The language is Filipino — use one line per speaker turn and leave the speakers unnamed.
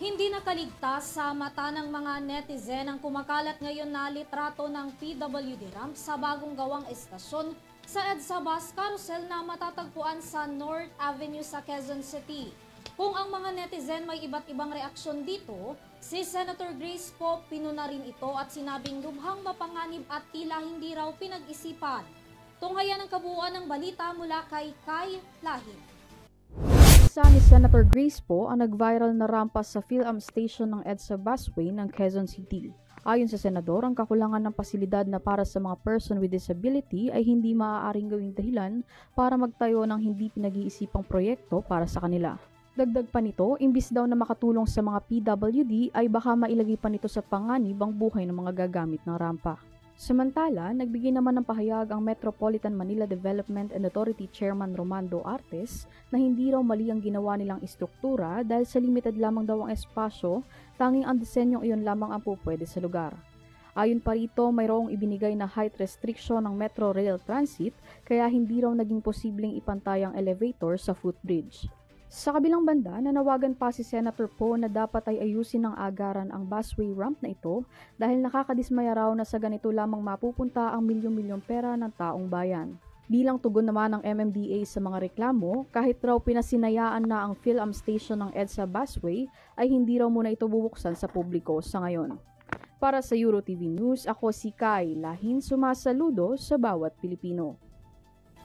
Hindi nakaligtas sa mata ng mga netizen ang kumakalat ngayon na litrato ng PWD ramp sa bagong gawang estasyon sa EDSA Bus Carousel na matatagpuan sa North Avenue sa Quezon City. Kung ang mga netizen may iba't ibang reaksyon dito, si Senator Grace Poe pinuna rin ito at sinabing lubhang mapanganib at tila hindi raw pinag-isipan. Tunghayan ang kabuuan ng balita mula kay Kai Lahit.
Isa ni Senator Grace Poe ang nag-viral na rampa sa PhilAm Station ng EDSA Busway ng Quezon City. Ayon sa senador, ang kakulangan ng pasilidad na para sa mga person with disability ay hindi maaaring gawing dahilan para magtayo ng hindi pinag-iisipang proyekto para sa kanila. Dagdag pa nito, imbis daw na makatulong sa mga PWD ay baka mailagay pa nito sa panganib ang buhay ng mga gagamit ng rampa. Samantala, nagbigay naman ng pahayag ang Metropolitan Manila Development and Authority Chairman Romando Artes na hindi raw mali ang ginawa nilang istruktura dahil sa limited lamang daw ang espasyo, tanging ang disenyong iyon lamang ang pupwede sa lugar. Ayon pa rito, mayroong ibinigay na height restriction ng Metro Rail Transit kaya hindi raw naging posibleng ipantay ang elevator sa footbridge. Sa kabilang banda, nanawagan pa si Senator Poe na dapat ay ayusin ng agaran ang busway ramp na ito dahil nakakadismaya raw na sa ganito lamang mapupunta ang milyon-milyong pera ng taong bayan. Bilang tugon naman ng MMDA sa mga reklamo, kahit raw pinasinayaan na ang PhilAm Station ng EDSA Busway, ay hindi raw muna ito bubuksan sa publiko sa ngayon. Para sa EuroTV News, ako si Kai Lahin, sumasaludo sa bawat Pilipino.